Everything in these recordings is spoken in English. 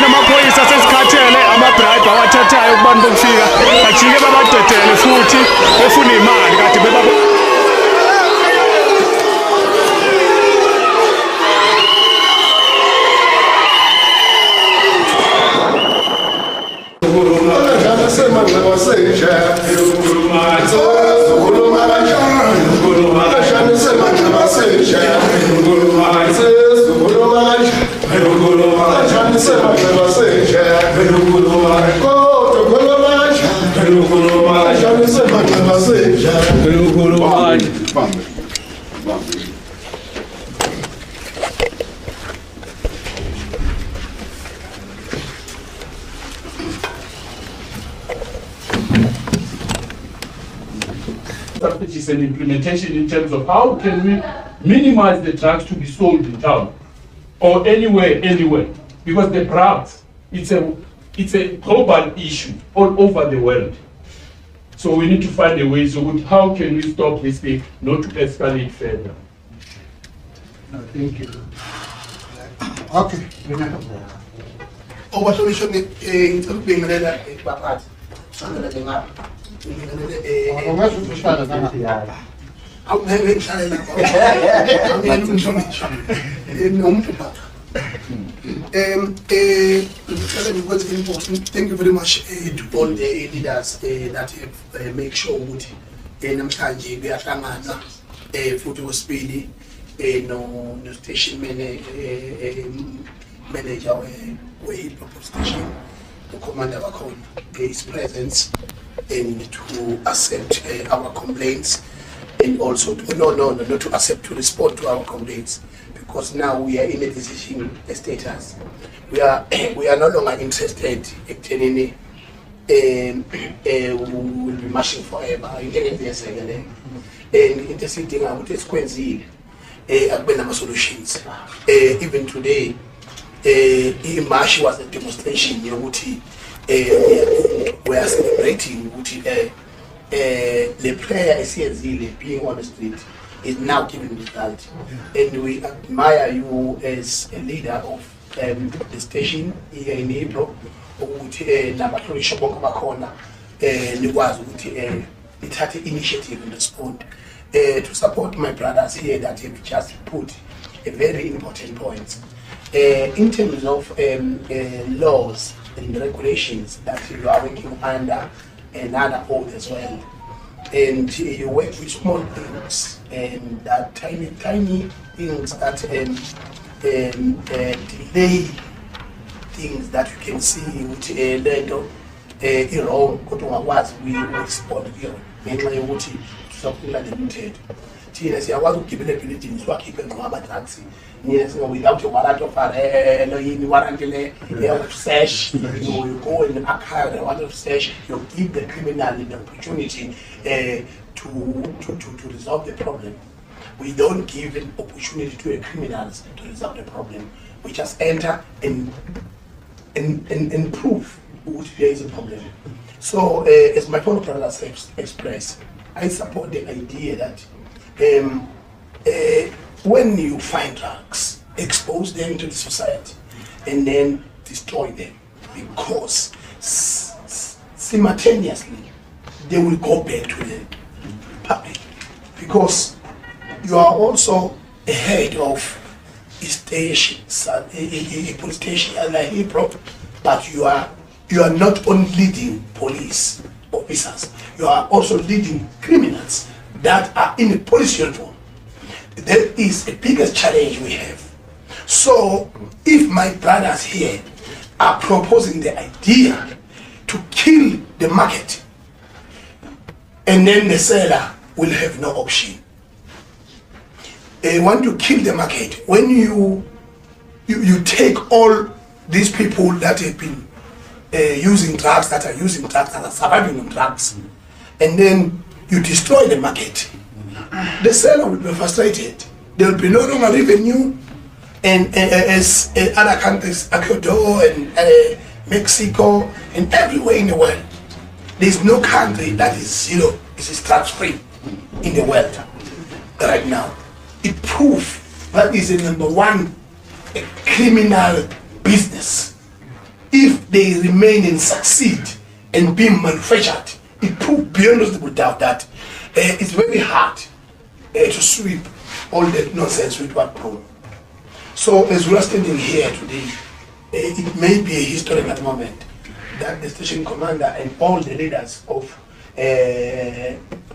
namaphoyisa sesikhathele amabribe awathathayo kubantu bokufika bajike babadedele futhi befuna imali kade bebabo strategies and implementation in terms of how can we minimize the drugs to be sold in town or anywhere, because the drugs, it's a global issue all over the world. So we need to find a way, so how can we stop this thing not to escalate further? No, thank you. Okay. Oversolution ngicela baphathi. Sandela ngapha. Awungeke ngihlale lapha. Awungeke ngishonishwe. Nomuntu bapha. Thank you very much to all the leaders that have make sure ukuthi namhlanje kuyahlangana futhi wesibili no station manager we-Hilltop station, the commander wakhona his presence and to accept our complaints and also to, not to accept, to respond to our complaints, because now we are in a decision status. We are no longer interested in we will be marching forever. And interesting about this Quincy solutions. Even today, March was a demonstration. We are celebrating the prayer is being on the street is now giving result, and we admire you as a leader of the station here in April. It initiative and respond to support my brothers here that have just put a very important point in terms of laws and regulations that you are working under another oath as well, and you work with small things and that tiny things that delay things that you can see with wrong kodwa we respond here ngenxa yokuthi sizophula lemithetho thina siyakwazi ukugibela ebuilding siwakhiphe ngqaba drugs without a warrant of warrant to search. You go and acquire a warrant of search, you give the criminal the opportunity to resolve the problem. We don't give an opportunity to a criminals to resolve the problem. We just enter and prove there is a problem. So as my fellow brothers expressed, I support the idea that when you find drugs, expose them to the society and then destroy them, because simultaneously they will go back to the public, because you are also a head of a station, a police station like Hilltop, but you are not only leading police officers, you are also leading criminals that are in a police uniform. That is the biggest challenge we have. So if my brothers here are proposing the idea to kill the market, and then the seller will have no option. They want to kill the market. When you take all these people that have been using drugs, that are surviving on drugs, and then you destroy the market, the seller will be frustrated. There will be no longer revenue, and as other countries, Ecuador and Mexico and everywhere in the world, there is no country that is zero, is drug-free in the world right now. It proves that is the #1 criminal business if they remain and succeed and being manufactured, it proved beyond reasonable doubt that it's very hard to sweep all that nonsense with what grown. So as we are standing here today, it may be a historical moment that the station commander and all the leaders of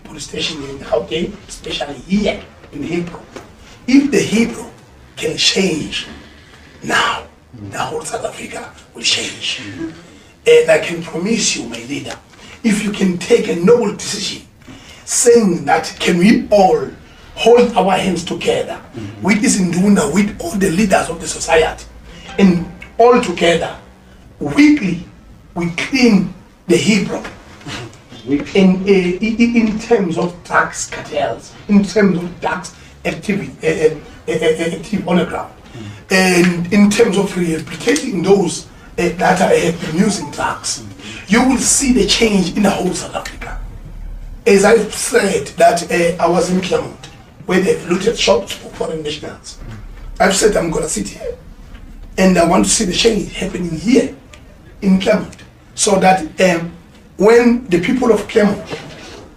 police station in Gauteng, especially here in Hebrew, if the Hebrew can change now, the whole South Africa will change. And I can promise you, my leader, if you can take a noble decision, saying that can we all hold our hands together with this Induna, with all the leaders of the society, and all together, weekly, we clean the Hebrew in terms of drugs cartels, in terms of drugs activity on the ground, and in terms of rehabilitating those that have been using drugs, you will see the change in the whole South Africa. As I've said that I was in Claremont, where they've looted shops for foreign nationals. I've said I'm gonna sit here, and I want to see the change happening here in Claremont, so that when the people of Claremont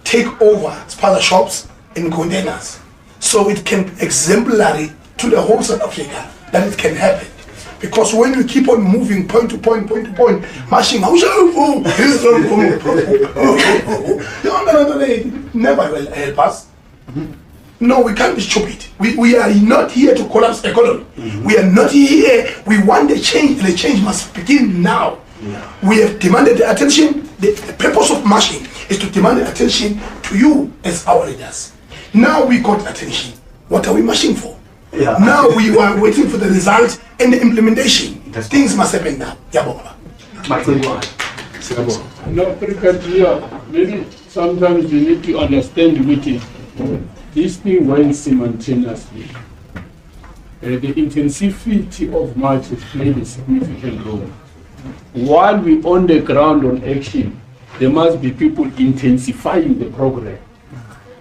take over spaza shops and containers, so it can be exemplary to the whole South Africa that it can happen. Because when you keep on moving point to point, marching, it never will help us. No, we can't be stupid. We are not here to collapse the economy. We are not here. We want the change, and the change must begin now. We have demanded the attention. The purpose of marching is to demand the attention to you as our leaders. Now we got attention. What are we marching for? Now we are waiting for the result and the implementation. Things must happen now. No, very clear. Maybe sometimes you need to understand the meeting. This thing went simultaneously. The intensity of march has played a significant role. While we on the ground on action, there must be people intensifying the program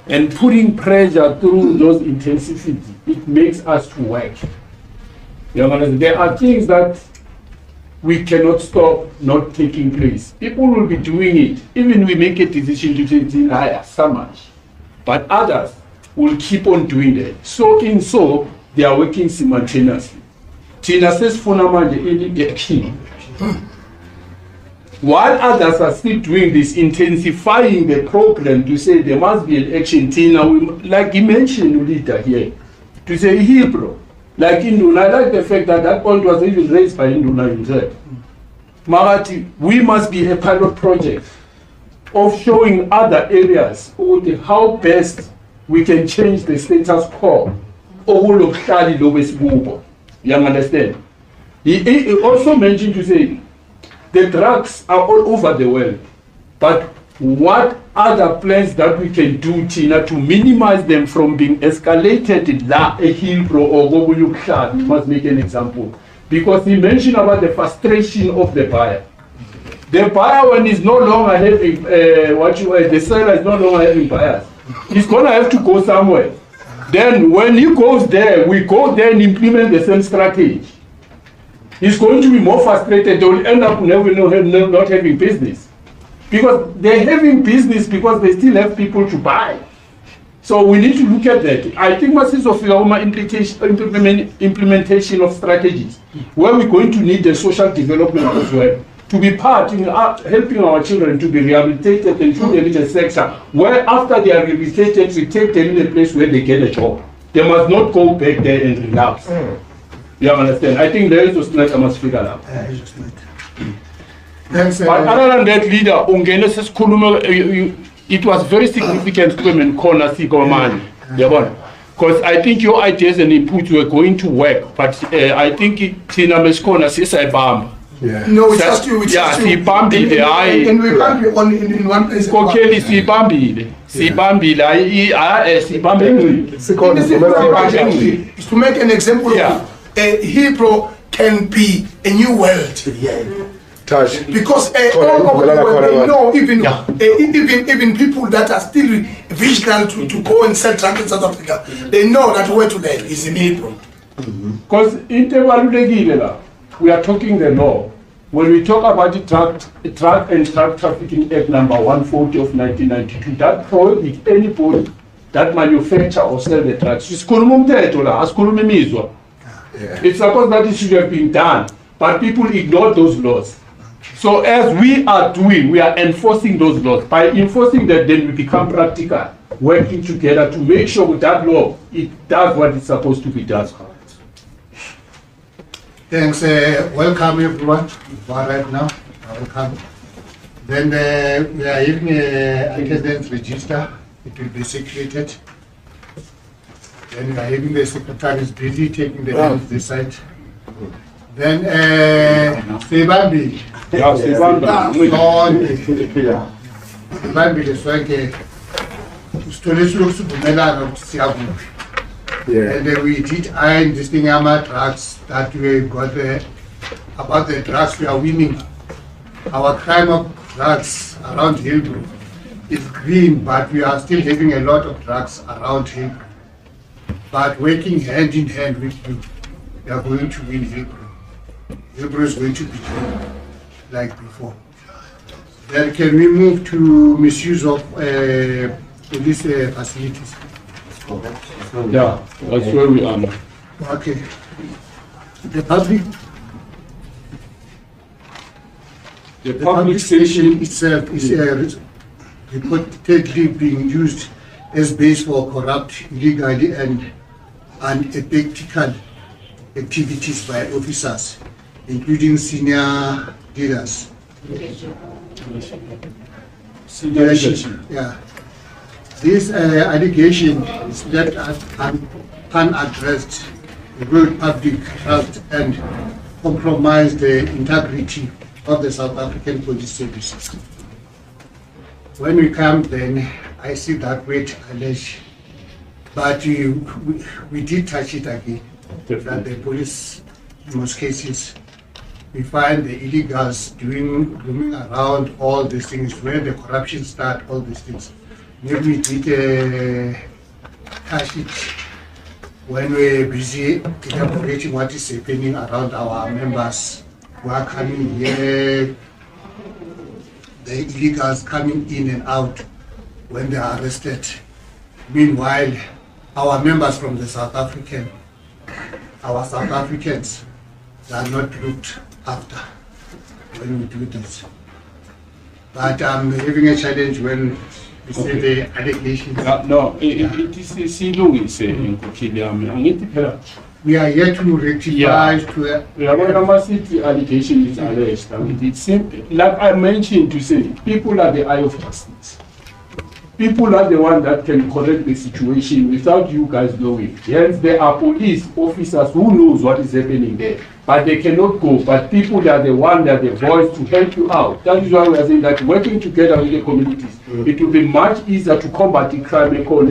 and putting pressure through those intensities. It makes us to work. You know, there are things that we cannot stop not taking place. People will be doing it, even we make a decision to deny so much, but others will keep on doing that. So they are working simultaneously. Tina says the action. While others are still doing this, intensifying the program to say there must be an action. Tina, like you mentioned, leader here, to say Hebrew, like Induna. I like the fact that that point was even raised by Induna himself. Marati, we must be a pilot project of showing other areas how best we can change the status quo. You understand? He also mentioned to say the drugs are all over the world, but what other plans that we can do, Tina, to minimize them from being escalated la a Hebrew or Gobulukshad, must make an example. Because he mentioned about the frustration of the buyer. The buyer, when he's no longer having the seller is no longer having buyers, he's gonna have to go somewhere. Then when he goes there, we go there and implement the same strategy. He's going to be more frustrated. They will end up not having business. Because they're having business because they still have people to buy. So we need to look at that. I think masses of implementation of strategies, where we're going to need the social development as well, to be part in helping our children to be rehabilitated and through the religious sector, where after they are rehabilitated, we take them in a place where they get a job. They must not go back there and relapse. You understand? I think there is a snatch I must figure out. Thanks, But other than that, leader, it was very significant women corner because I think your ideas and inputs were going to work, but I think Tina Meskona says I bomb. No, it's just you. Yeah, si bambi and we can't be only in one place. Kokeli si bambi. Si bambi si bambi. Is to make an example of Hebrew can be a new world. Because all over the world, they know even people that are still vigilant to go and sell drugs in South Africa, they know that where to land is in Hebrew. Because in Tevaludegila, we are talking the law. when we talk about the Drug and Drug Trafficking Act number 140 of 1992, that prohibits anybody that manufacture or sell the drugs. It's supposed that it should have been done, but people ignore those laws. So as we are doing, we are enforcing those laws. By enforcing that, then we become practical, working together to make sure that law, it does what it's supposed to be done. Thanks. Welcome everyone. Right now, welcome. Then we are having an attendance register. It will be circulated. Then we are having the secretary is busy taking the names of the site. Then Sebambi. Sebambi leswanke usithole silokusivumelana ukuthi siyakuphi. And we did iron this thing drugs that we got about the drugs we are winning. Our crime of drugs around Hillbrow is green, but we are still having a lot of drugs around Hillbrow. But working hand in hand with you, we are going to win Hillbrow. Hillbrow is going to be like before. Then can we move to misuse of police facilities? Yeah, that's where we are now. Okay. The public station itself is reportedly being used as base for corrupt, illegally and unethical activities by officers, including senior leaders. Yeah. This allegation is left unaddressed, build public trust and compromise the integrity of the South African police services. When we come, then I see that weight alleged, but we did touch it again. That the police, in most cases, we find the illegals roaming around all these things, where the corruption starts, all these things. Maybe we did touch it when we're busy elaborating what is happening around our members who are coming here, the illegals coming in and out when they are arrested. Meanwhile, our members from the South Africans, they are not looked after when we do this. But I'm having a challenge when we say the allegations. No, it is silungise inkokheli yami. Angithi phela We are here to rectify city allegation is alleged. I mean, it's simple. Like I mentioned to say, people are the eye of justice. People are the one that can correct the situation without you guys knowing. Hence, there are police officers who knows what is happening there, but they cannot go. But people are the one that the voice to help you out. That is why we are saying that working together with the communities, it will be much easier to combat the crime or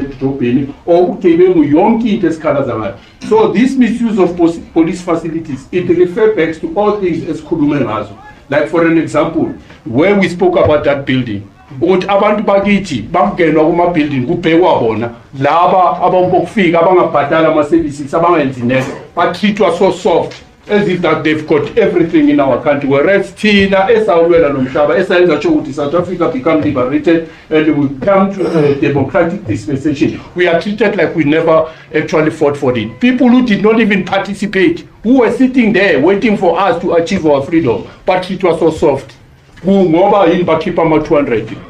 so this misuse of police facilities, it refers back to all things as Kulumengazo. Like for an example, where we spoke about that building. Ukuthi abantu bakithi bangenwa kuma building kubhekwa bona laba abokufika abangabhadala ama services abangenzi net batreatwa so soft as if that they've got everything in our country, whereas thina esawulwela nomhlaba esayenza sure ukuthi South Africa become liberated and we come to a democratic dispensation, we are treated like we never actually fought for it. People who did not even participate, who were sitting there waiting for us to achieve our freedom, but it was so soft.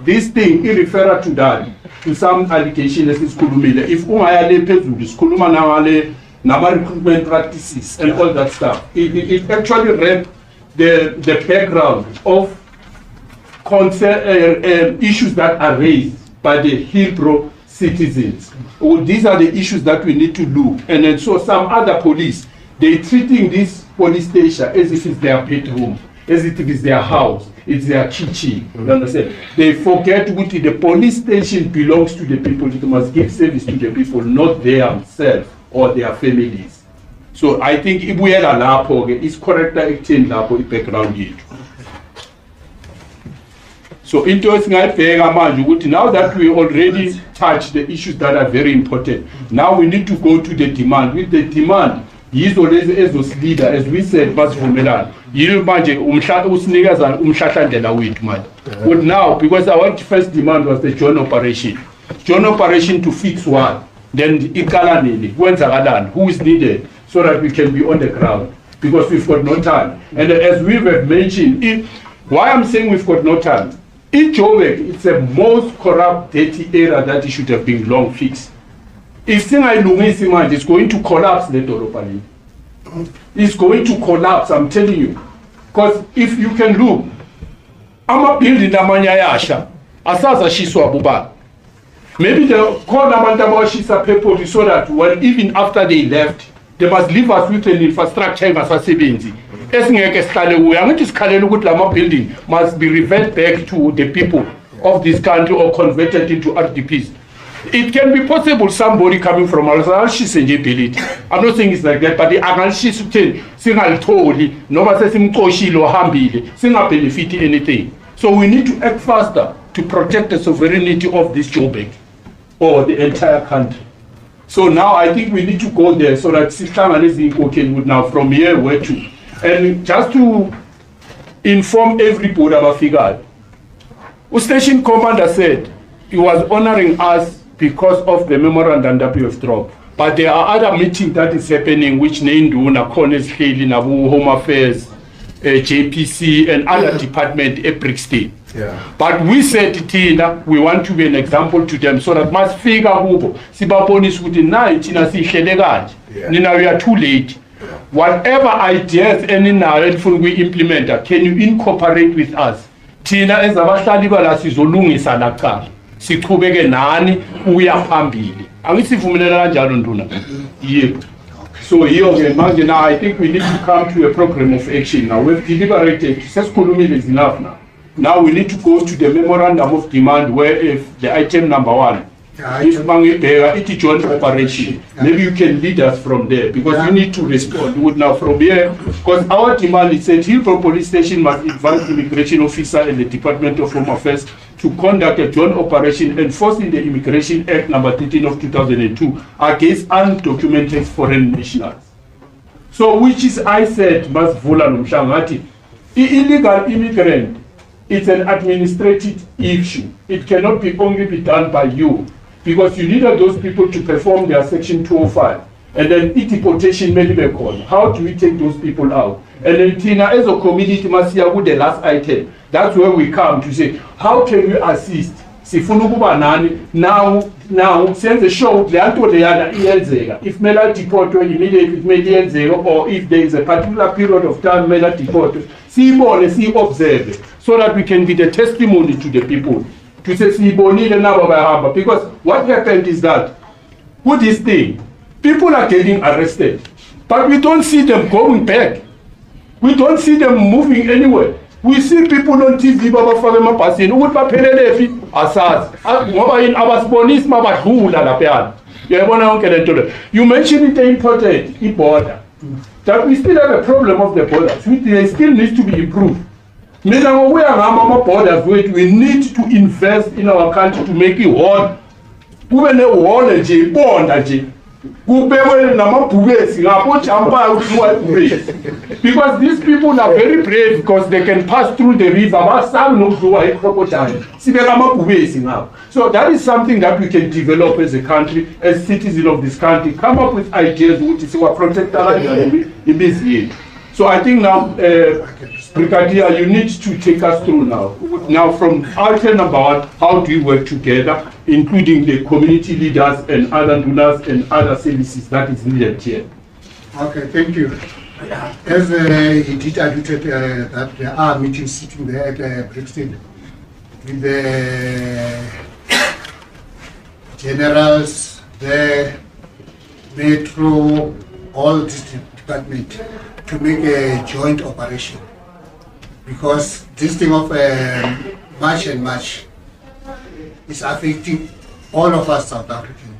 This thing is referred to that, to some allegation as is Kulumile. If Ungayale Pedus, Kuluma Nangale, Nama recruitment practices and all that stuff, it actually read the background of concern, issues that are raised by the Hillbrow citizens. These are the issues that we need to look. And then so some other police, they're treating this police station as if it's their bedroom, as if it's their house. It's their chichi. You understand? They forget what the police station belongs to the people. It must give service to the people, not themselves or their families. So I think if we had a lapo, it's correct that it's in lapo background here. So interesting, now that we already touched the issues that are very important, now we need to go to the demand. With the demand, he is always as leader, as we said, yini manje usinikeza umhlahlandlela wethu manje. But now, because our first demand was the joint operation to fix what, then ikala nini, kwenzakalani, who is needed, so that we can be on the ground, because we've got no time. And as we have mentioned, why I'm saying we've got no time, Joburg, it's the most corrupt, dirty area that it should have been long fixed. If it's going to collapse, it's going to collapse, I'm telling you. Because if you can look, I'm a building Namanyayasha, Asaza Shiswa Buba. Maybe the call Namantama Shisa people so that when even after they left, they must leave us with an infrastructure as a building must be reverted back to the people of this country or converted into RDPs. It can be possible somebody coming from I'm not saying it's like that, but the benefit anything. So we need to act faster to protect the sovereignty of this Joburg or the entire country. So now I think we need to go there so that would now from here where to. And just to inform everybody about figure, the station commander said he was honoring us because of the memorandum that we have dropped. But there are other meetings that is happening which Ninduna, Corners Haley, Nabu, Home Affairs, JPC, and other departments at Brixton. Yeah. But we said, Tina, we want to be an example to them so that must figure out, Sibaponis with the night, Tina, Nina, we are too late. Whatever ideas any now we implement, can you incorporate with us? Tina as abahlali bala sizolungisa lakha. Siqhubeke nani uya phambili. Angisivumelana kanjalo nduna. Yebo. So here manje now I think we need to come to a program of action now. We've deliberated. Sesikhulumile is enough now. Now we need to go to the memorandum of demand where if the item number 1 if it's joint operation, maybe you can lead us from there because you need to respond. Would now from here, because our demand is that Hillbrow Police Station must invite immigration officer and the Department of Home Affairs to conduct a joint operation enforcing the Immigration Act number 13 of 2002 against undocumented foreign nationals. So which is, I said, must vula nomshangati. Illegal immigrant, it's an administrative issue. It cannot be only be done by you. Because you needed those people to perform their Section 205. And then deportation may be called. How do we take those people out? And then Tina, as a community, must hear with the last item. That's where we come to say, how can we assist? Now, send the show, if Mela deport immediately, or if there is a particular period of time Mela deport, see more, see observe, so that we can be the testimony to the people. To say because what happened is that with this thing, people are getting arrested, but we don't see them going back. We don't see them moving anywhere. We see people on TV baba for them passing. You mentioned it important, border. That we still have a problem of the borders. They still need to be improved. We need to invest in our country to make it whole. Because these people are very brave because they can pass through the river. So that is something that we can develop as a country, as citizens of this country, come up with ideas which is our protector. So I think now, Brigadier, you need to take us through now. Now from item number 1, how do we work together, including the community leaders and other donors and other services that is needed here. Okay, thank you. As he did allude that there are meetings sitting there at Brixton with the generals, the metro, all district department to make a joint operation. Because this thing of March and March is affecting all of us South Africans.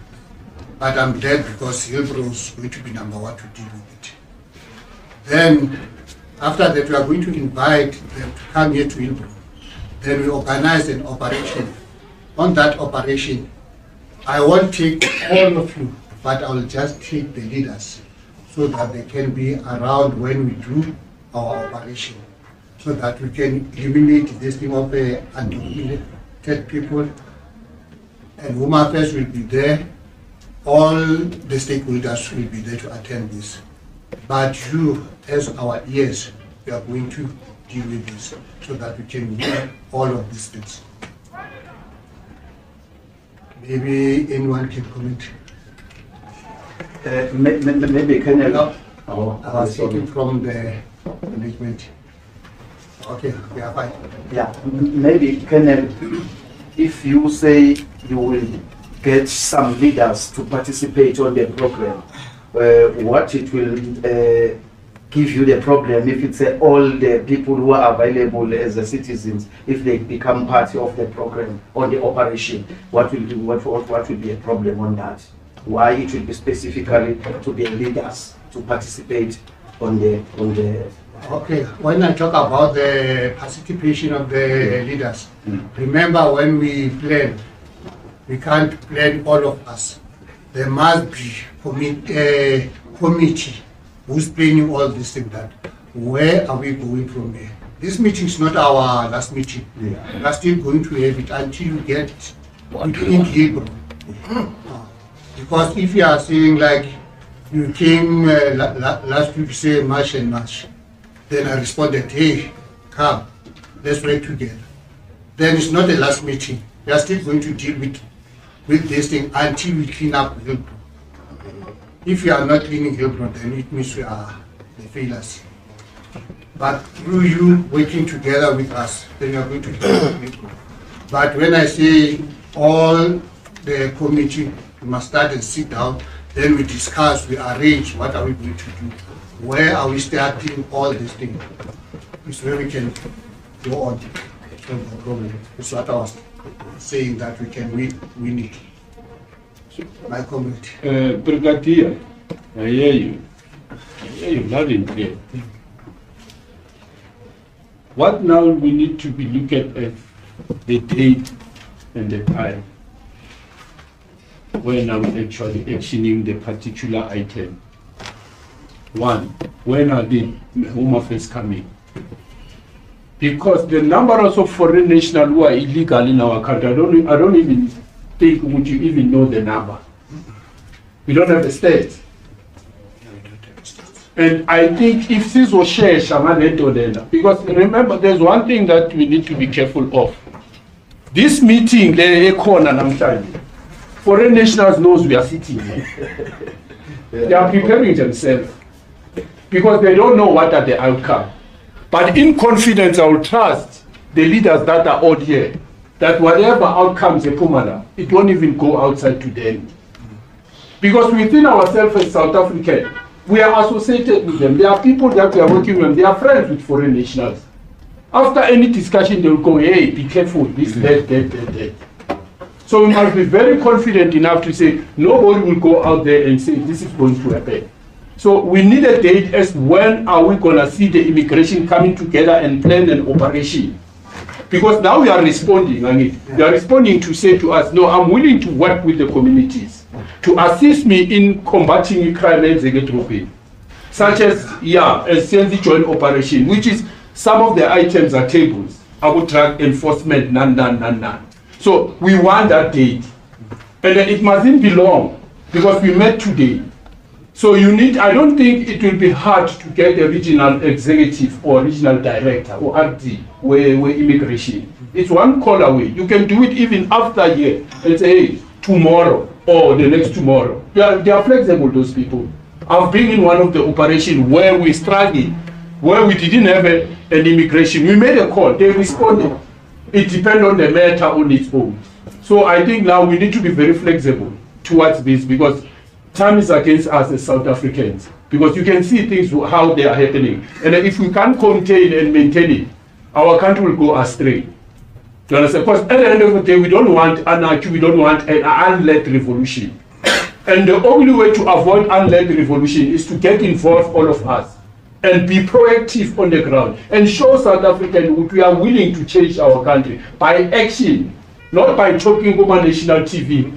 But I'm glad because Hillbrow is going to be number 1 to deal with it. Then, after that, we are going to invite them to come here to Hillbrow. Then we organize an operation. On that operation, I won't take all of you, but I will just take the leaders so that they can be around when we do our operation, so that we can eliminate this thing of undocumented people. And Home Affairs will be there. All the stakeholders will be there to attend this. But you, as our ears, we are going to deal with this so that we can do all of these things. Maybe anyone can comment. Maybe Colonel. I was speaking from the management. Okay, we are fine. Yeah, maybe Colonel, if you say you will get some leaders to participate on the program, what it will give you the problem if it's all the people who are available as the citizens, if they become part of the program or the operation, what will be a problem on that? Why it will be specifically to the leaders to participate on the Okay, when I talk about the participation of the leaders, remember when we plan, we can't plan all of us. There must be a committee who's planning all this and that. Where are we going from there? This meeting is not our last meeting. We are still going to have it until we get in Hebrew. Because if you are saying like you came last week, say March and March, then I responded, hey, come, let's work together. Then it's not the last meeting. We are still going to deal with this thing until we clean up Hillbrow. If we are not cleaning Hillbrow, then it means we are the failures. But through you working together with us, then we are going to clean Hillbrow. But when I say all the committee, we must start and sit down, then we discuss, we arrange what are we going to do. Where are we starting all these things? It's where we can go on. So no problem. It's what I was saying, that we can win it. My comment. Brigadier, I hear you. I hear you loud and clear. What now we need to be looking at the date and the time when are we actually actioning the particular item. One, when are the Home Affairs coming? Because the numbers of foreign nationals who are illegal in our country, I don't even think would you even know the number. We don't have a state. And I think if this was shared, because remember, there's one thing that we need to be careful of. This meeting, foreign nationals knows we are sitting here. They are preparing themselves because they don't know what are the outcome. But in confidence, I will trust the leaders that are out here that whatever outcomes in Pumala, it won't even go outside to them. Because within ourselves as South African, we are associated with them. There are people that we are working with, they are friends with foreign nationals. After any discussion, they will go, hey, be careful, this, that. So we must be very confident enough to say, nobody will go out there and say, this is going to happen. So we need a date as when are we going to see the immigration coming together and plan an operation. Because now we are responding, they are responding to say to us, no, I'm willing to work with the communities to assist me in combating crime and xenophobia, such as, a Senzi joint operation, which is some of the items are tables, about drug enforcement, none. So we want that date. And it mustn't be long, because we met today. So I don't think it will be hard to get a regional executive or regional director or RD where immigration. It's one call away. You can do it even after a year and say, hey, tomorrow or the next tomorrow. They are flexible, those people. I've been in one of the operations where we struggled, where we didn't have an immigration. We made a call, they responded. It depends on the matter on its own. So I think now we need to be very flexible towards this, because time is against us as South Africans, because you can see things how they are happening. And if we can't contain and maintain it, our country will go astray. Do you understand? Because at the end of the day, we don't want anarchy, we don't want an unled revolution. And the only way to avoid unled revolution is to get involved, all of us, and be proactive on the ground and show South Africans we are willing to change our country by action. Not by talking over national TV.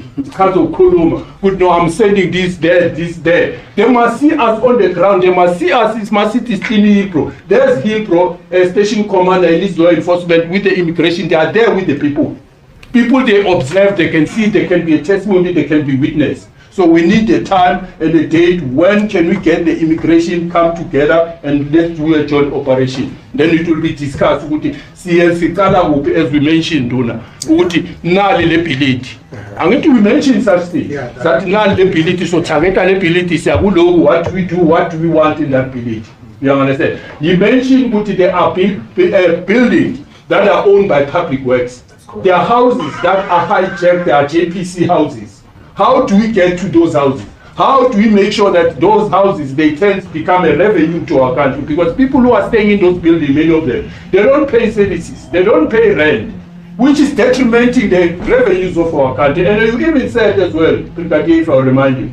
But no, I'm sending this there, this there. They must see us on the ground. They must see us. It must see this in Hillbrow. There's Hillbrow, station commander, and law enforcement with the immigration. They are there with the people. People, they observe, they can see, they can be a testimony, they can be witness. So we need the time and the date. When can we get the immigration come together and let's do a joint operation? Then it will be discussed. As we mentioned, we mentioned such thing. That so target what we do, what we want in that village. You understand? You mentioned there are buildings that are owned by public works. There are houses that are hijacked, there are JPC houses. How do we get to those houses? How do we make sure that those houses, they tend to become a revenue to our country? Because people who are staying in those buildings, many of them, they don't pay services, they don't pay rent, which is detrimenting the revenues of our country. And you even said as well, Brigadier, if I remind you,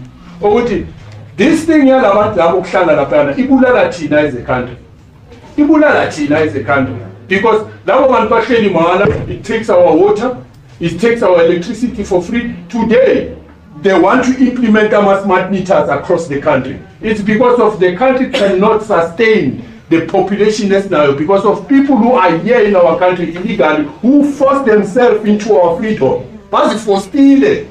this thing here, Ibulala China is a country. Ibulala China is a country. Because it takes our water, it takes our electricity for free. Today, they want to implement smart meters across the country. It's because of the country cannot sustain the population now, because of people who are here in our country illegally, who force themselves into our freedom. But for stealing,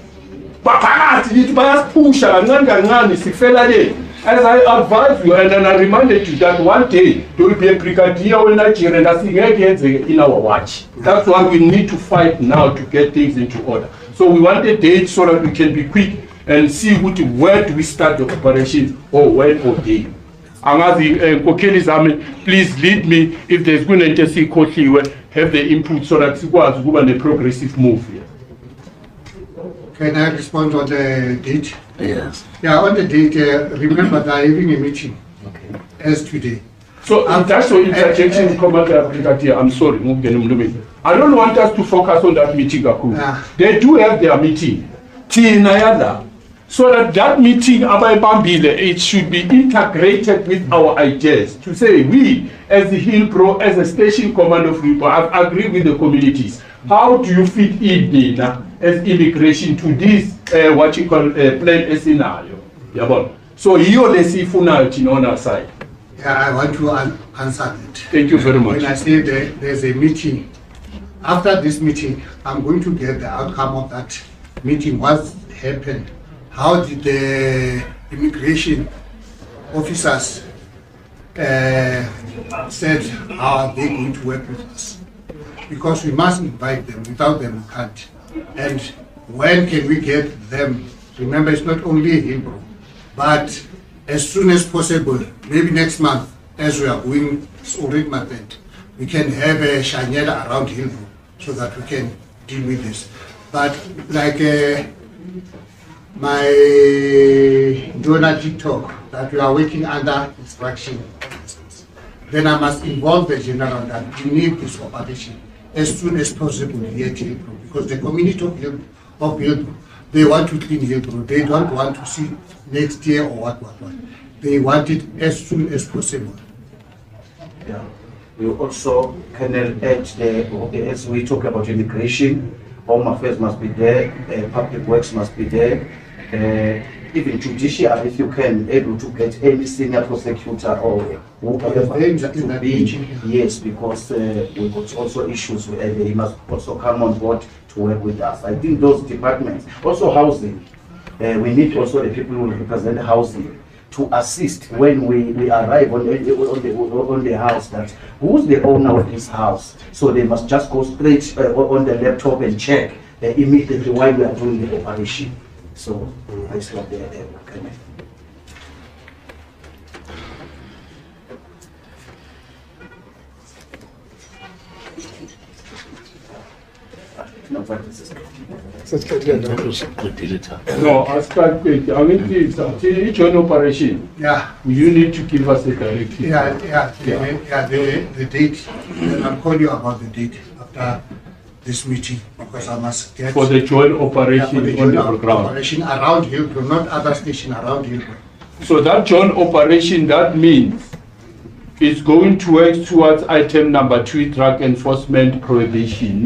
as I advise you, and then I reminded you that one day there will be a brigadier in Nigeria and in our watch. That's why we need to fight now to get things into order. So we want a date so that we can be quick and see where do we start the operation, or when or day. Please lead me if there's going to see have the input so that we can a progressive move here. Can I respond on the date? Yes. Yeah, on the date, remember they are having a meeting as today. So that's your interjection, Commander Brigadier. I'm sorry. I don't want us to focus on that meeting, Gaku. They do have their meeting. So that meeting, it should be integrated with our ideas. To say we, as the Hillbrow, as a station commander of Hillbrow, I've agreed with the communities. How do you fit in as immigration to this what you call plan scenario? So let's see on our side. Yeah, I want to answer that. Thank you very much. When I say there's a meeting, after this meeting, I'm going to get the outcome of that meeting. What happened? How did the immigration officers said how are they going to work with us? Because we must invite them. Without them, we can't. And when can we get them? Remember, it's not only Hillbrow, but as soon as possible, maybe next month, as we are going, it's already month, we can have a Shanyela around Hillbrow so that we can deal with this. But like my donor did talk, that we are working under instruction, then I must involve the general that we need this operation as soon as possible here at Hillbrow, because the community of Hillbrow, they want to clean Hillbrow. They don't want to see next year or what. They want it as soon as possible. Yeah. We also can add as we talk about immigration, Home Affairs must be there, Public Works must be there, even judiciary, if you can able to get any senior prosecutor or whoever to be, yes, because we got also issues with they must also come on board to work with us. I think those departments, also housing, we need also the people who represent housing to assist when we arrive on the house, that who's the owner of this house. So they must just go straight on the laptop and check immediately while we are doing the operation. So I stop there. Okay. No, I start quick. I mean, each one operation. Yeah. You need to give us a directive. The date. I'll call you about the date after this meeting, because I must get for the joint operation on the ground. Operation around Hillbrow, not other station around Hillbrow. So that joint operation, that means it's going to work towards item number 2, drug enforcement prohibition.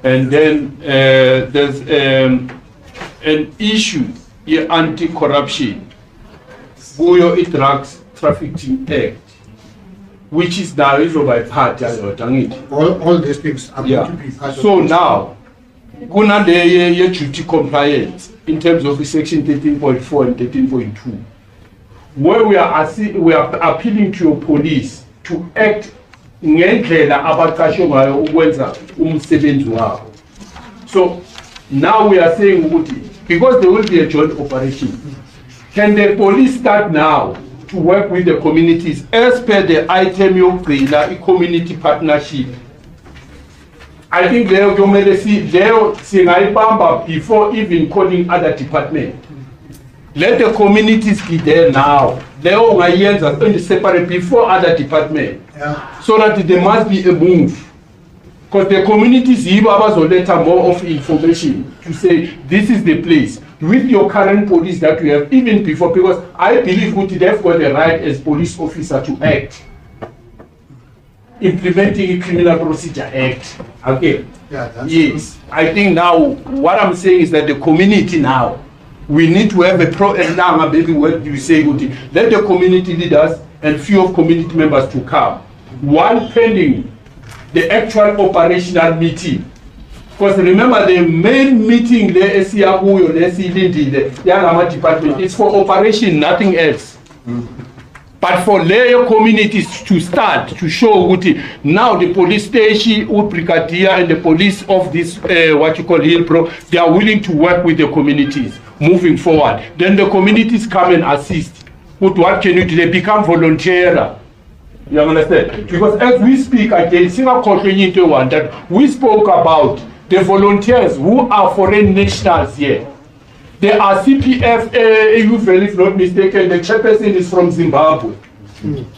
And then there's an issue, the Anti-Corruption, Buyo Drugs Trafficking Act, which is now by part. All these things are going to be part of So now, kuna le duty compliance in terms of the section 13.4 and 13.2, where we are appealing to your police to act ngendlela abaqashwe ngayo ukwenza umsebenzi wabo. So now we are saying ukuthi, because there will be a joint operation, can the police start now to work with the communities as per the item yokugcina i-community partnership? I think leyo kumele leyo singayibamba before even calling other department. Let the communities be there now. Leyo ungayenza separate before other department. Yeah. So that there must be a move. Because the communities give us a letter more of information to say this is the place with your current police that we have even before, because I believe they've got the right as police officer to act. Implementing a Criminal Procedure Act. Okay. Yeah, that's yes. I think now what I'm saying is that the community now, we need to have a baby what you say, let the community leaders and few of community members to come. While pending the actual operational meeting. Because remember the main meeting the SCAU or the SCDD, the Yangama department, is for operation, nothing else. But for layer communities to start to show now the police station, Brigadier and the police of this what you call Hillbrook, they are willing to work with the communities moving forward. Then the communities come and assist. What can you do? They become volunteer. You understand? Because as we speak again, that we spoke about the volunteers who are foreign nationals here. They are CPF, if not mistaken, the chairperson is from Zimbabwe.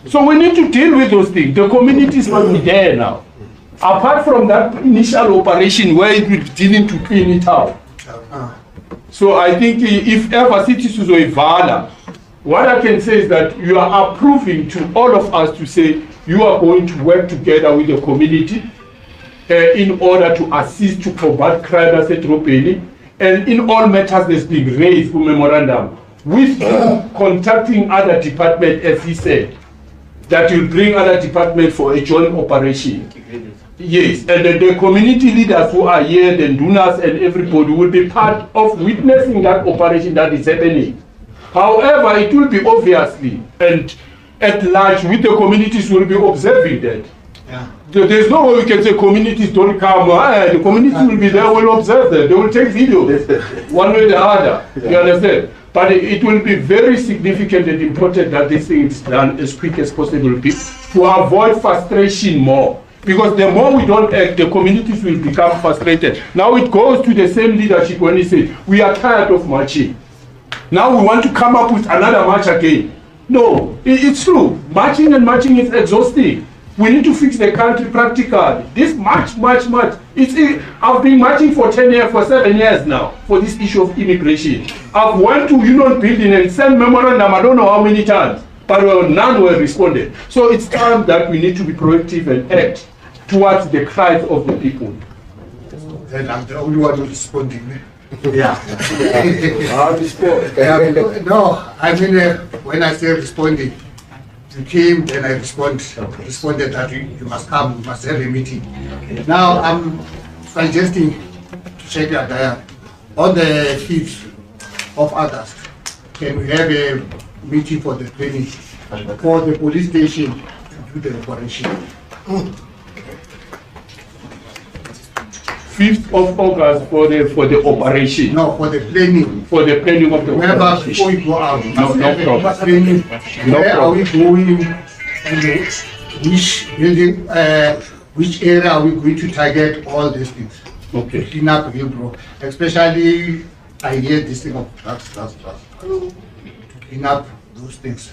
So we need to deal with those things. The communities must be there now. Apart from that initial operation where it will be dealing to clean it out. So I think if ever citizens of Ivala, what I can say is that you are approving to all of us to say you are going to work together with the community in order to assist to combat crime as a tropely, and in all matters that's been raised for memorandum, with you contacting other departments, as he said, that will bring other departments for a joint operation. Yes, and the community leaders who are here, the donors and everybody will be part of witnessing that operation that is happening. However, it will be obviously, and at large, with the communities will be observing that. Yeah. There's no way we can say communities don't come. The communities will be there, will observe that. They will take videos, one way or the other. You understand? But it will be very significant and important that this thing is done as quick as possible to avoid frustration more. Because the more we don't act, the communities will become frustrated. Now it goes to the same leadership when he said, we are tired of marching. Now we want to come up with another march again. No, it's true. Marching and marching is exhausting. We need to fix the country practically. This march. I've been marching for 7 years now for this issue of immigration. I've went to union building and sent memorandum, I don't know how many times, but none were responded. So it's time that we need to be proactive and act towards the cries of the people. Then I'm the only one responding. Yeah. No, I mean, when I say responding, you came, then I responded that you must come, you must have a meeting. Now I'm suggesting to check your diary. On the 5th of August, can we have a meeting for the training for the police station to do the operation? 5th of August for the operation. No, for the planning. For the planning of the Remember, operation. before we go out, we must No have a problem. training. No Where are problem. we going? And which building, which area are we going to target all these things? Okay. Clean up Hillbrook. Especially, I hear this thing of drugs. To clean up those things.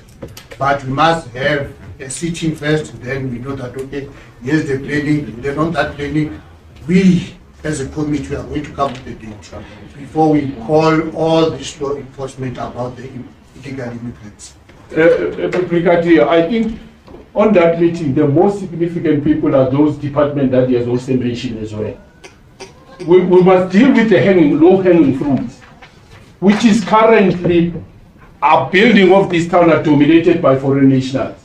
But we must have a sitting first, then we know that, okay, here's the planning, then on that planning, we as a committee are going to come with the date before we call all this law enforcement about the illegal immigrants. Brigadier, I think on that meeting, the most significant people are those departments that he has also mentioned as well. we must deal with the low-hanging fruits, which is currently a building of this town are dominated by foreign nationals.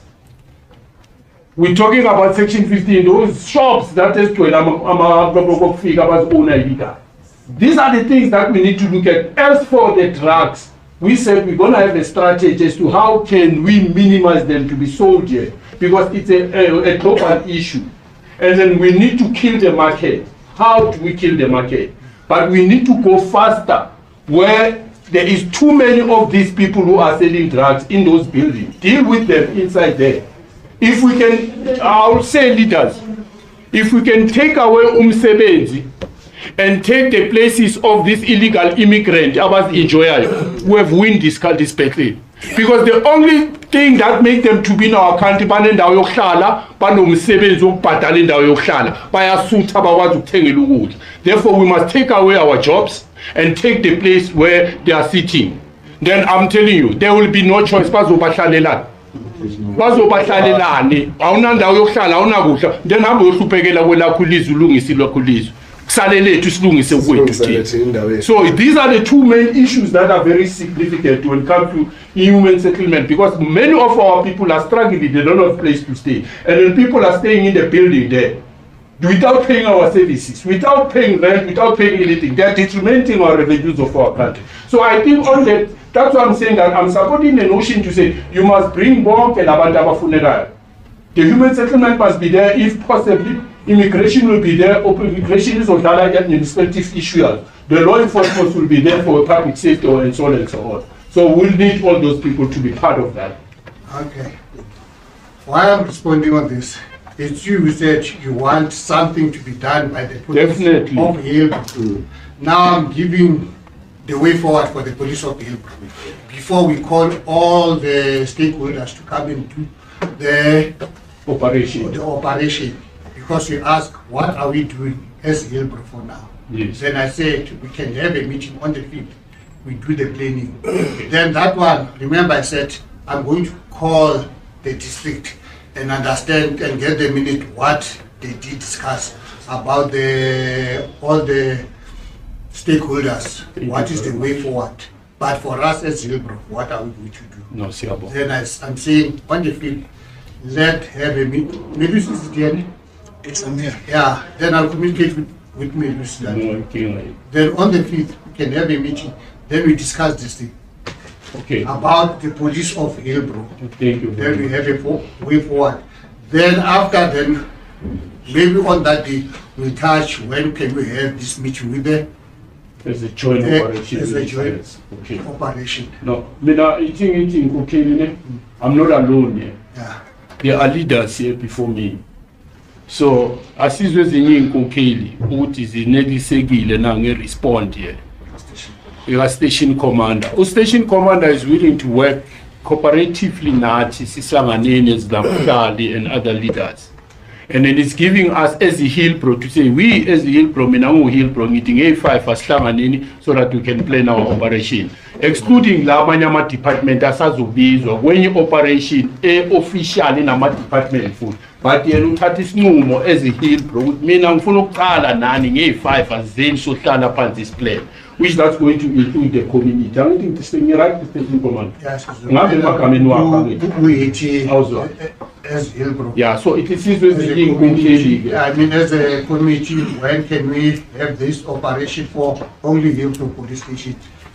We're talking about Section 15, those shops that is to these are the things that we need to look at. As for the drugs, we said we're going to have a strategy as to how can we minimize them to be sold here, because it's a global issue. And then we need to kill the market. How do we kill the market? But we need to go faster where there is too many of these people who are selling drugs in those buildings. Deal with them inside there. If we can, I'll say leaders, if we can take away umsebenzi and take the places of this illegal immigrant, we have won this battle. Because the only thing that makes them to be in our country, therefore we must take away our jobs and take the place where they are sitting. Then I'm telling you, there will be no choice. Then so these are the two main issues that are very significant when it comes to human settlement, because many of our people are struggling, they don't have a place to stay. And then people are staying in the building there without paying our services, without paying rent, without paying anything. They are detrimenting our revenues of our country. So I think on that, that's why I'm saying that I'm supporting the notion to say you must bring more funeral. The human settlement must be there if possibly. Immigration will be there. Immigration is on an administrative issue. The law enforcement will be there for public safety and so on and so on. So we'll need all those people to be part of that. Okay. Why I'm responding on this, it's you who said you want something to be done by the police Definitely. of Hillbrow. Now I'm giving the way forward for the police of Hillbrow. Before we call all the stakeholders to come into the operation. Because you ask, what are we doing as Hillbrow for now? Yes. Then I said, we can have a meeting on the 5th. We do the planning. Then that one, remember I said, I'm going to call the district and understand and get the minute what they did discuss about all the stakeholders. What is the way forward? But for us as Hillbrow, what are we going to do? No, then I'm saying, on the 5th, let's have a meeting. Maybe this is the end. It's on there. Yeah, then I'll communicate with me. Then on the 5th, we can have a meeting. Then we discuss this thing. Okay. About the police of Hillbrow. Thank you. Then we have a way forward. Then after maybe on that day, we'll touch when can we have this meeting with them. As a joint operation. As a joint operation. No, I'm not alone here. Yeah. There are leaders here before me. So asizwe ezinye inkokheli ukuthi zinelisekile na nge-respond here. Station commander. Station commander is willing to work cooperatively nathi sislanganeni as Lamhlali and other leaders. And then it's giving us as a Hillbrow to say, we as the Hillbrow, mina Hillbrow, meeting A5 asihlanganeni so that we can plan our operation. Excluding labanyama department asazobizwa kwenye operation official in ama department full. But yena uthatha isinqumo as a Hillbrow ukuthi mina ngifuna ukuqala nani nge5 azeni sohlala phansi this plan, which that's going to include the community. I don't think this thing right, this thing command. Yes. Ngabe magameni wakho awuzwa as Hillbrow. Yeah, so it is with the community. I mean, as a committee, when can we have this operation for only Hillbrow police station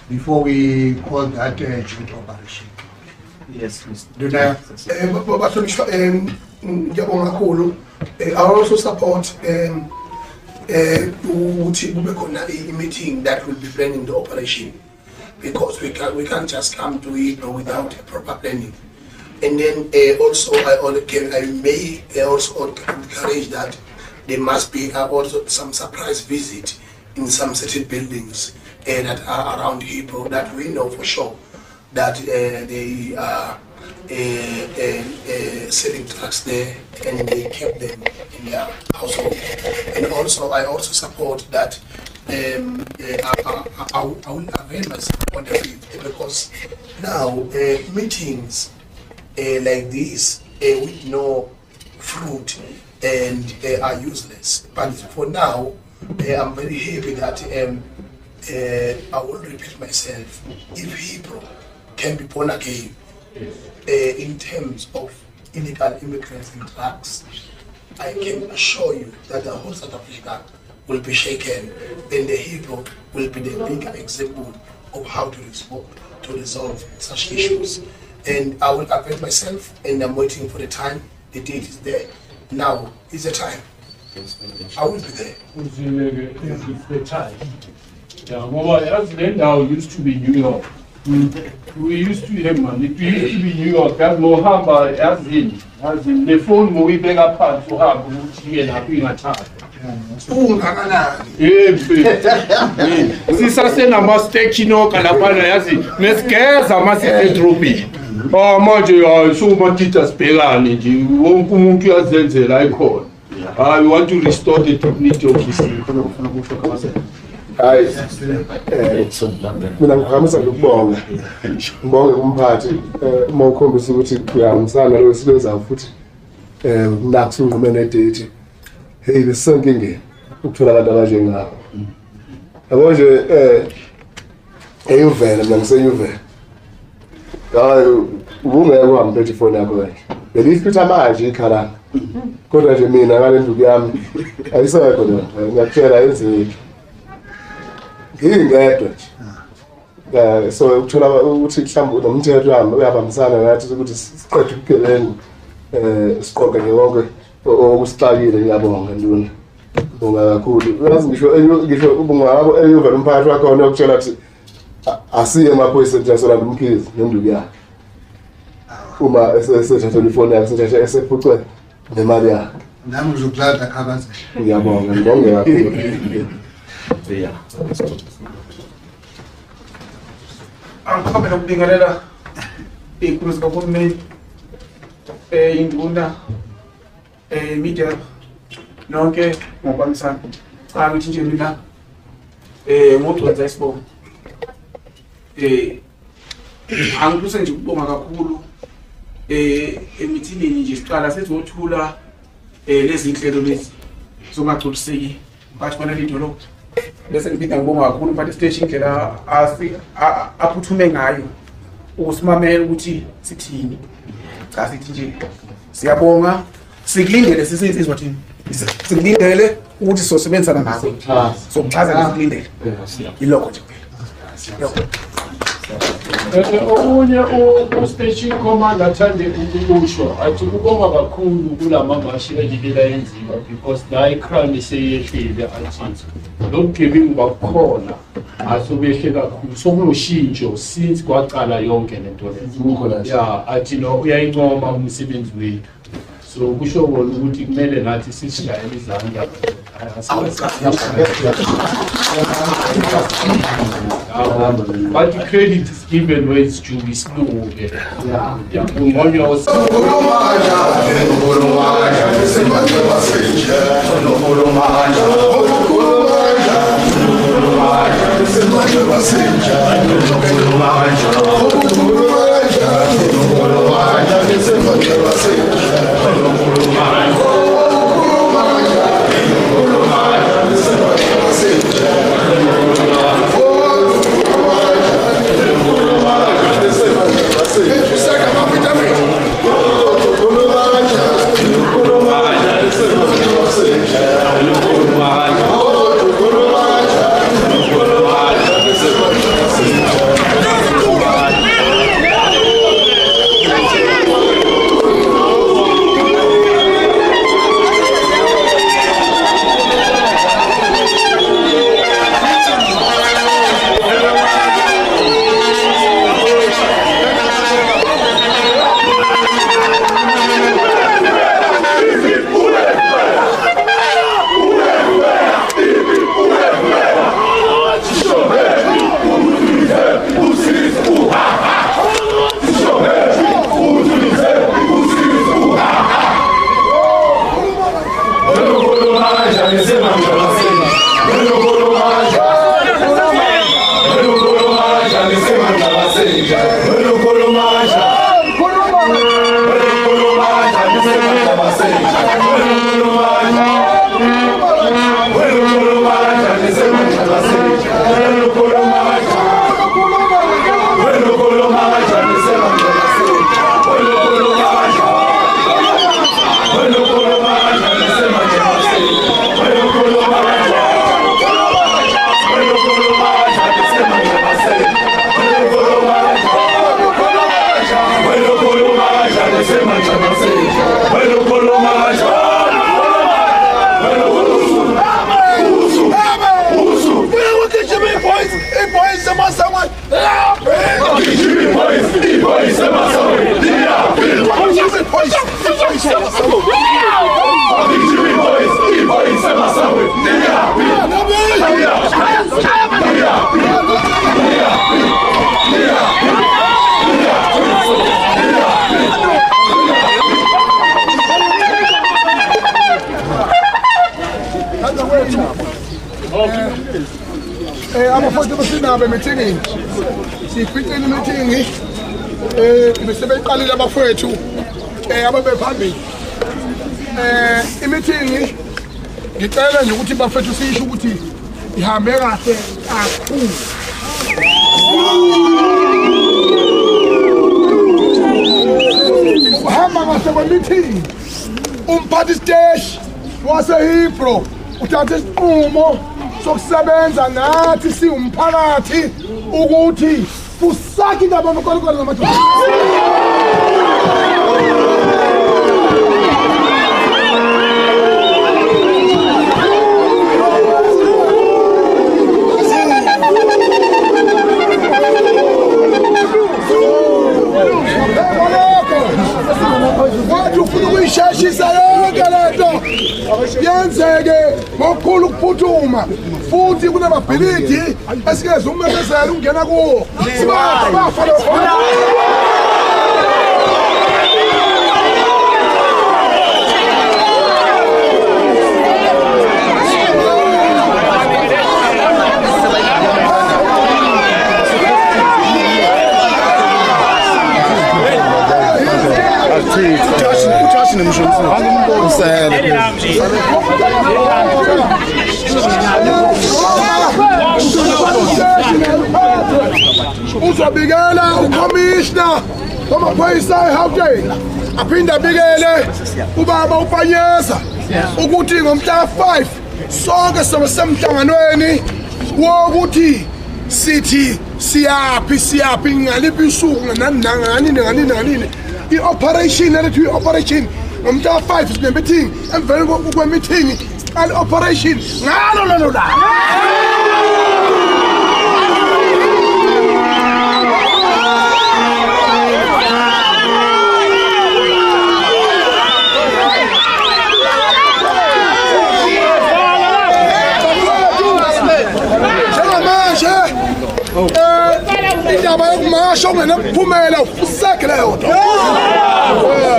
before we call that joint operation? Yes, Mr. I also support meeting that will be planning the operation, because we can't just come to it without a proper planning. And then also I may also encourage that there must be also some surprise visit in some certain buildings that are around Hillbrow that we know for sure that they are selling drugs there, and they keep them in their household. And also I also support that I will avail myself on the 5th, because now meetings like this with no fruit and are useless. But for now, I'm very happy that I will repeat myself. If Hebrew can be born again in terms of illegal immigrants and drugs, I can assure you that the whole South Africa will be shaken, and the Hebrew will be the bigger example of how to resolve such issues. And I will avail myself, and I'm waiting for the time. The date is there. Now is the time. I will be there. It's the time. Yeah, well, as Lendau used to be New York. We used to have money. It used to be New York. As Mohamba, as in the phone we beg apart to have and having a child. Sisasena mastekino kalapana yazi mesigeza masitrophy. Oh manje so matita sibhekane nje wonke umuntu uyazenzela ikhona. I want to restore the dignity of this. Hayi mina ngihambisa ngokubonga ngibonge kumphathi uma ukhombisa ukuthi uyahambisana lo sibenza futhi nakuthi ungqume nedate hey besenkinge ukuthola abantu abanjengabo yabo nje eyuvela mina ngiseyuvela hayi ungeke uhambe phethe ifoni yakho kanje belifitha manje ikhala kodwa nje mina ngale nduku yami ayisekho lona ngiyakutshela enzeke ngingedwa nje so ukuthola ukuthi mhlawumbe nomthetho wami uyabambisana nathi ukuthi siqedwe ukugebengu siqoqe nje wonke okusixakile. Ngiyabonga nduna bonga kakhulu yazi ngisho ubungako eyuvela umphakathi wakho nokutshela ukuthi asiye emaphoyiseni nje sola umkhizi nenduku yakhe uma esethatha ifoni yakhe sethatha esephucwe nemali yakhe nami ngizokulanda khabaza. ngiyabonga ngibonge kakhulu. Yeah. Angikhambe nokubingelela izikhulu zikahulumeni, induna, media nonke ngokubambisana. Cha ngithi nje mina ngoConza isibongo. Angikuse nje ukubonga kakhulu emithini nje siqala sezothula lezi inhlelo lezi zongagculiseki bathi bana lidolobha. Bese ngiphinda ngibonga kakhulu mfana stage indlela aphuthume ngayo ukusimamela ukuthi sithini. Cha sithi nje siyabonga, sikulindele sisizwa thini. Sikulindele ukuthi sosebenzana nawe. Sokuchaza sikulindele. Yilokho nje kuphela. Okunye u-station commander athande ukusho athi kubonga kakhulu kulamamashi elikela yenziwa because la icrime seyehlile athi lobugebengu bakhona asobehle kakhulu sokunoshintsho since kwaqala yonke lento le. Yeah, athi no uyayincoma umsebenzi wethu. So kusho ukuthi kumele nathi sisishayele izandla. But the credit is given where it's due, is no. futhi besinabo emithingini sificile imithingi besebeqalile abafowethu ababephambili imithingi ngicela nje ukuthi bafethu sisho ukuthi ihambe kahle kakhulu uhamba kahle kwemithingi umphathi siteshi waseHebro uthatha isinqumo sokusebenza nathi siwumphakathi ukuthi kusakhe indaba yonkulunkulu ngamadoda wathi ufuna ukuyisheshisa yonke lento yenzeke ngokukhulu ukuphuthuma futhi kunamabhilidi esikeze umemezelo ungena kuwo sibafa uzobikela uCommissioner wamaphoyisa eGauteng aphinde abikele ubaba uPanyeza ukuthi ngomhla 5 sonke sobe semhlanganweni wokuthi sithi siyaphi ngaliphi isuku nganini i-operation elethu i-operation ngomhla 5 sinemeeting emveni kwemeeting siqala i-operation ngalo lolo la indaba yokumasha ongenakuphumela useke leyo nto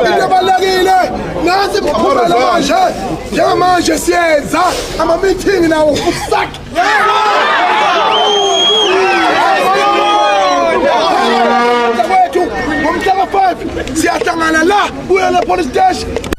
into ebalulekile nasi mphumela manje njengamanje siyenza ama-meeting nawo usake wethu ngomhla ka-5 siyahlangana la buya la police station